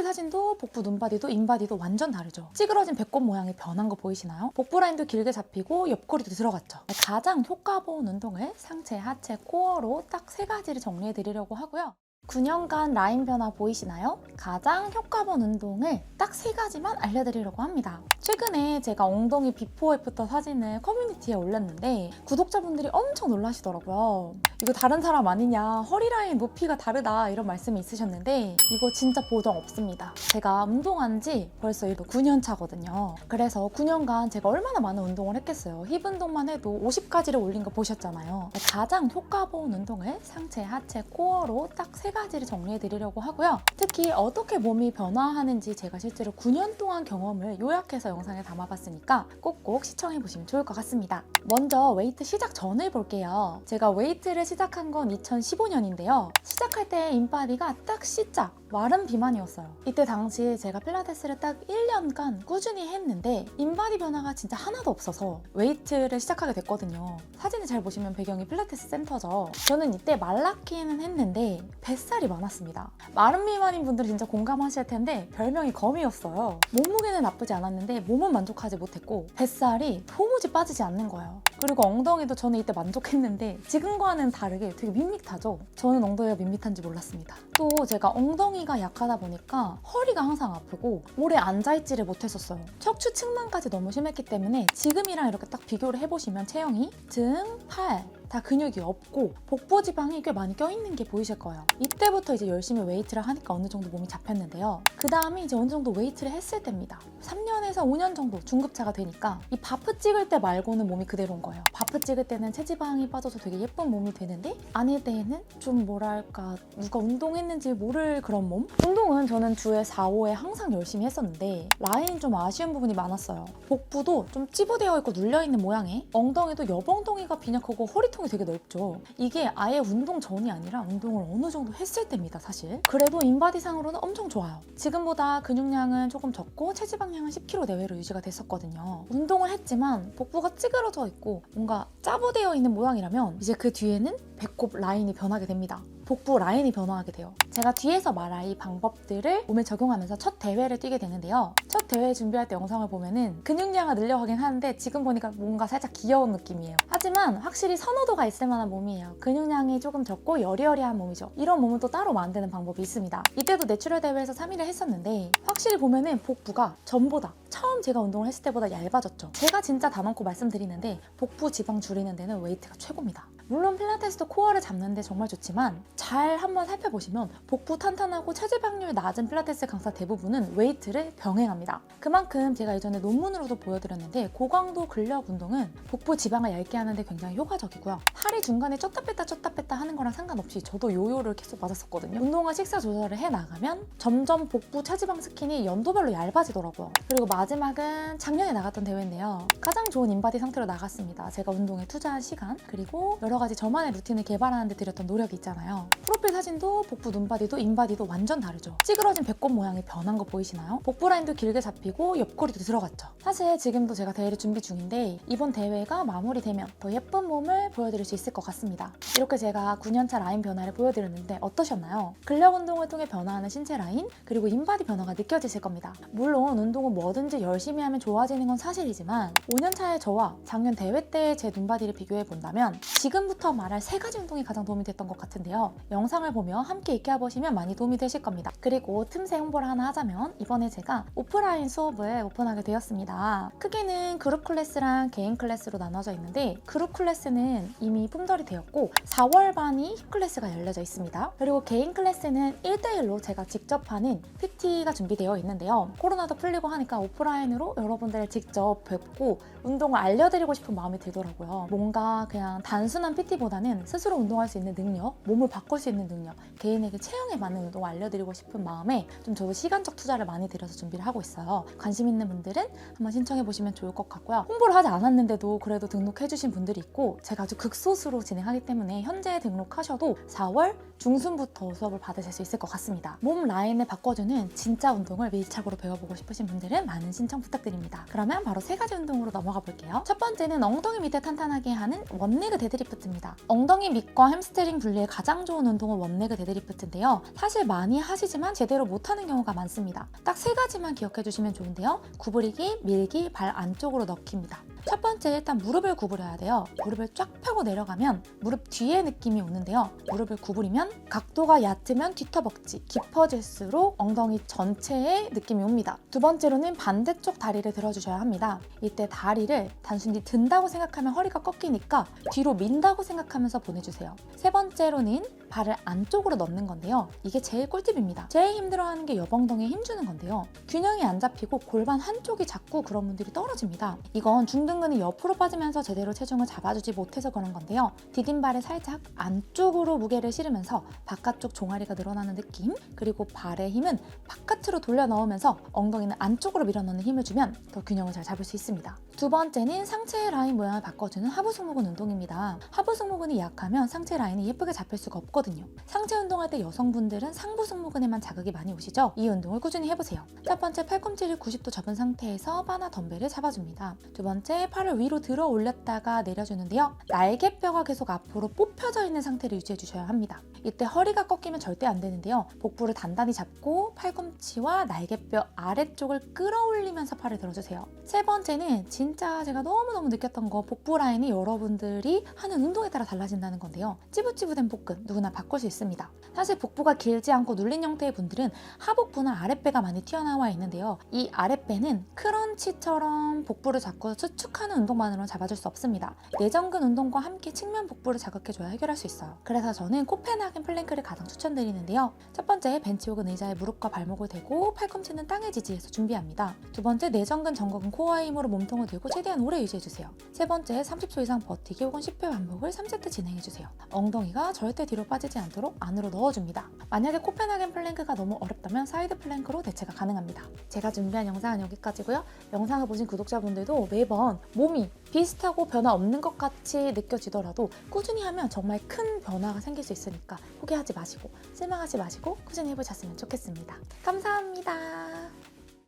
프로필 사진도 복부 눈바디도 인바디도 완전 다르죠. 찌그러진 배꼽 모양이 변한 거 보이시나요? 복부 라인도 길게 잡히고 옆구리도 들어갔죠. 가장 효과 본 운동을 상체, 하체, 코어로 딱 3가지를 정리해 드리려고 하고요. 9년간 라인 변화 보이시나요? 가장 효과 본 운동을 딱 3가지만 알려드리려고 합니다. 최근에 제가 엉덩이 비포 애프터 사진을 커뮤니티에 올렸는데 구독자분들이 엄청 놀라시더라고요. 이거 다른 사람 아니냐, 허리 라인 높이가 다르다 이런 말씀이 있으셨는데 이거 진짜 보정 없습니다. 제가 운동한 지 벌써 이거 9년 차거든요. 그래서 9년간 제가 얼마나 많은 운동을 했겠어요. 힙 운동만 해도 50가지를 올린 거 보셨잖아요. 가장 효과 본 운동을 상체, 하체, 코어로 딱 3가지를 정리해 드리려고 하고요. 특히 어떻게 몸이 변화하는지 제가 실제로 9년 동안 경험을 요약해서 영상에 담아봤으니까 꼭꼭 시청해 보시면 좋을 것 같습니다. 먼저 웨이트 시작 전을 볼게요. 제가 웨이트를 시작한 건 2015년인데요. 시작할 때 인바디가 딱 C자 마른 비만이었어요. 이때 당시 제가 필라테스를 딱 1년간 꾸준히 했는데 인바디 변화가 진짜 하나도 없어서 웨이트를 시작하게 됐거든요. 사진을 잘 보시면 배경이 필라테스 센터죠. 저는 이때 말랐기는 했는데 뱃살이 많았습니다. 마른 비만인 분들은 진짜 공감하실 텐데 별명이 거미였어요. 몸무게는 나쁘지 않았는데 몸은 만족하지 못했고 뱃살이 도무지 빠지지 않는 거예요. 그리고 엉덩이도 저는 이때 만족했는데 지금과는 다르게 되게 밋밋하죠. 저는 엉덩이가 밋밋한지 몰랐습니다. 또 제가 엉덩이가 약하다 보니까 허리가 항상 아프고 오래 앉아있지를 못했었어요. 척추 측만까지 너무 심했기 때문에 지금이랑 이렇게 딱 비교를 해보시면 체형이 등, 팔 다 근육이 없고 복부 지방이 꽤 많이 껴있는 게 보이실 거예요. 이때부터 이제 열심히 웨이트를 하니까 어느 정도 몸이 잡혔는데요. 그 다음에 이제 어느 정도 웨이트를 했을 때입니다. 3년에서 5년 정도 중급차가 되니까 이 바프 찍을 때 말고는 몸이 그대로인 거예요. 바프 찍을 때는 체지방이 빠져서 되게 예쁜 몸이 되는데 아닐 때에는 좀 뭐랄까 누가 운동했는지 모를 그런 몸? 운동은 저는 주에 4, 5회 항상 열심히 했었는데 라인이 좀 아쉬운 부분이 많았어요. 복부도 좀 찌부되어 있고 눌려있는 모양에 엉덩이도 옆엉덩이가 빈약하고 허리통이 되게 넓죠. 이게 아예 운동 전이 아니라 운동을 어느 정도 했을 때입니다, 사실. 그래도 인바디상으로는 엄청 좋아요. 지금보다 근육량은 조금 적고 체지방량은 10kg 내외로 유지가 됐었거든요. 운동을 했지만 복부가 찌그러져 있고 뭔가 짜부되어 있는 모양이라면 이제 그 뒤에는 배꼽 라인이 변하게 됩니다. 복부 라인이 변화하게 돼요. 제가 뒤에서 말할 이 방법들을 몸에 적용하면서 첫 대회를 뛰게 되는데요. 첫 대회 준비할 때 영상을 보면은 근육량을 늘려가긴 하는데 지금 보니까 뭔가 살짝 귀여운 느낌이에요. 하지만 확실히 선호도가 있을 만한 몸이에요. 근육량이 조금 적고 여리여리한 몸이죠. 이런 몸은 또 따로 만드는 방법이 있습니다. 이때도 내추럴 대회에서 3위를 했었는데 확실히 보면은 복부가 전보다 처음 제가 운동을 했을 때보다 얇아졌죠. 제가 진짜 단언코 말씀드리는데 복부 지방 줄이는 데는 웨이트가 최고입니다. 물론 필라테스도 코어를 잡는 데 정말 좋지만 잘 한번 살펴보시면 복부 탄탄하고 체지방률 낮은 필라테스 강사 대부분은 웨이트를 병행합니다. 그만큼 제가 예전에 논문으로도 보여드렸는데 고강도 근력 운동은 복부 지방을 얇게 하는데 굉장히 효과적이고요. 살이 중간에 쪘다 뺐다 하는 거랑 상관없이 저도 요요를 계속 맞았었거든요. 운동과 식사 조절을 해나가면 점점 복부 체지방 스킨이 연도별로 얇아지더라고요. 그리고 마지막은 작년에 나갔던 대회인데요. 가장 좋은 인바디 상태로 나갔습니다. 제가 운동에 투자한 시간 그리고 여러 가지 저만의 루틴을 개발하는 데 들였던 노력이 있잖아요. 프로필 사진도 복부 눈바디도 인바디도 완전 다르죠. 찌그러진 배꼽 모양이 변한 거 보이시나요? 복부 라인도 길게 잡히고 옆구리도 들어갔죠. 사실 지금도 제가 대회를 준비 중인데 이번 대회가 마무리되면 더 예쁜 몸을 보여드릴 수 있을 것 같습니다. 이렇게 제가 9년차 라인 변화를 보여드렸는데 어떠셨나요? 근력 운동을 통해 변화하는 신체 라인 그리고 인바디 변화가 느껴지실 겁니다. 물론 운동은 뭐든지 열심히 하면 좋아지는 건 사실이지만 5년차의 저와 작년 대회 때의 제 눈바디를 비교해 본다면 지금부터 말할 3가지 운동이 가장 도움이 됐던 것 같은데요. 영상을 보며 함께 익혀보시면 많이 도움이 되실 겁니다. 그리고 틈새 홍보를 하나 하자면 이번에 제가 오프라인 수업을 오픈하게 되었습니다. 크게는 그룹 클래스랑 개인 클래스로 나눠져 있는데 그룹 클래스는 이미 품절이 되었고 4월 반이 힙 클래스가 열려져 있습니다. 그리고 개인 클래스는 1대1로 제가 직접 하는 PT가 준비되어 있는데요. 코로나도 풀리고 하니까 오프라인으로 여러분들을 직접 뵙고 운동을 알려드리고 싶은 마음이 들더라고요. 뭔가 그냥 단순한 PT보다는 스스로 운동할 수 있는 능력, 몸을 바꿀 수 있는 능력, 개인에게 체형에 맞는 운동을 알려드리고 싶은 마음에 좀 저도 시간적 투자를 많이 들여서 준비를 하고 있어요. 관심 있는 분들은 한번 신청해보시면 좋을 것 같고요. 홍보를 하지 않았는데도 그래도 등록해주신 분들이 있고 제가 아주 극소수로 진행하기 때문에 현재 등록하셔도 4월 중순부터 수업을 받으실 수 있을 것 같습니다. 몸 라인을 바꿔주는 진짜 운동을 밀착으로 배워보고 싶으신 분들은 많은 신청 부탁드립니다. 그러면 바로 3가지 운동으로 넘어가 볼게요. 첫 번째는 엉덩이 밑에 탄탄하게 하는 원레그 데드리프트 데드리프트입니다. 엉덩이 밑과 햄스트링 분리에 가장 좋은 운동은 원레그 데드리프트인데요. 사실 많이 하시지만 제대로 못하는 경우가 많습니다. 딱 3가지만 기억해 주시면 좋은데요. 구부리기, 밀기, 발 안쪽으로 넣기입니다. 첫 번째, 일단 무릎을 구부려야 돼요. 무릎을 쫙 펴고 내려가면 무릎 뒤에 느낌이 오는데요. 무릎을 구부리면 각도가 얕으면 뒤터벅지, 깊어질수록 엉덩이 전체에 느낌이 옵니다. 두 번째로는 반대쪽 다리를 들어주셔야 합니다. 이때 다리를 단순히 든다고 생각하면 허리가 꺾이니까 뒤로 민다고 생각하면서 보내주세요. 세 번째로는 발을 안쪽으로 넣는 건데요. 이게 제일 꿀팁입니다. 제일 힘들어하는 게 옆엉덩이에 힘주는 건데요. 균형이 안 잡히고 골반 한쪽이 자꾸 그런 분들이 떨어집니다. 이건 중등근이 옆으로 빠지면서 제대로 체중을 잡아주지 못해서 그런 건데요. 디딤발에 살짝 안쪽으로 무게를 실으면서 바깥쪽 종아리가 늘어나는 느낌, 그리고 발의 힘은 바깥으로 돌려 넣으면서 엉덩이는 안쪽으로 밀어 넣는 힘을 주면 더 균형을 잘 잡을 수 있습니다. 두 번째는 상체 라인 모양을 바꿔주는 하부 승모근 운동입니다. 하부 승모근이 약하면 상체 라인이 예쁘게 잡힐 수가 없거든요. 상체 운동할 때 여성분들은 상부 승모근에만 자극이 많이 오시죠? 이 운동을 꾸준히 해보세요. 첫 번째, 팔꿈치를 90도 접은 상태에서 바나 덤벨을 잡아줍니다. 두 번째, 팔을 위로 들어 올렸다가 내려주는데요. 날개뼈가 계속 앞으로 뽑혀져 있는 상태를 유지해 주셔야 합니다. 이때 허리가 꺾이면 절대 안 되는데요. 복부를 단단히 잡고 팔꿈치와 날개뼈 아래쪽을 끌어올리면서 팔을 들어주세요. 세 번째는 진짜 제가 너무너무 느꼈던 거, 복부 라인이 여러분들이 하는 운동에 따라 달라진다는 건데요. 찌부찌부된 복근 누구나 바꿀 수 있습니다. 사실 복부가 길지 않고 눌린 형태의 분들은 하복부나 아랫배가 많이 튀어나와 있는데요. 이 아랫배는 크런치처럼 복부를 자꾸 수축하는 운동만으로는 잡아줄 수 없습니다. 내전근 운동과 함께 측면 복부를 자극해줘야 해결할 수 있어요. 그래서 저는 코펜하겐 플랭크를 가장 추천드리는데요. 첫 번째, 벤치 혹은 의자에 무릎과 발목을 대고 팔꿈치는 땅에 지지해서 준비합니다. 두 번째, 내전근 전거근 코어의 힘으로 몸통을 들고 최대한 오래 유지해주세요. 세 번째, 30초 이상 버티기 혹은 10회 반복을 3세트 진행해주세요. 엉덩이가 절대 뒤로 빠지지 않도록 안으로 넣어줍니다. 만약에 코펜하겐 플랭크가 너무 어렵다면 사이드 플랭크로 대체가 가능합니다. 제가 준비한 영상은 여기까지고요. 영상을 보신 구독자분들도 매번 몸이 비슷하고 변화 없는 것 같이 느껴지더라도 꾸준히 하면 정말 큰 변화가 생길 수 있으니까 포기하지 마시고 실망하지 마시고 꾸준히 해보셨으면 좋겠습니다. 감사합니다.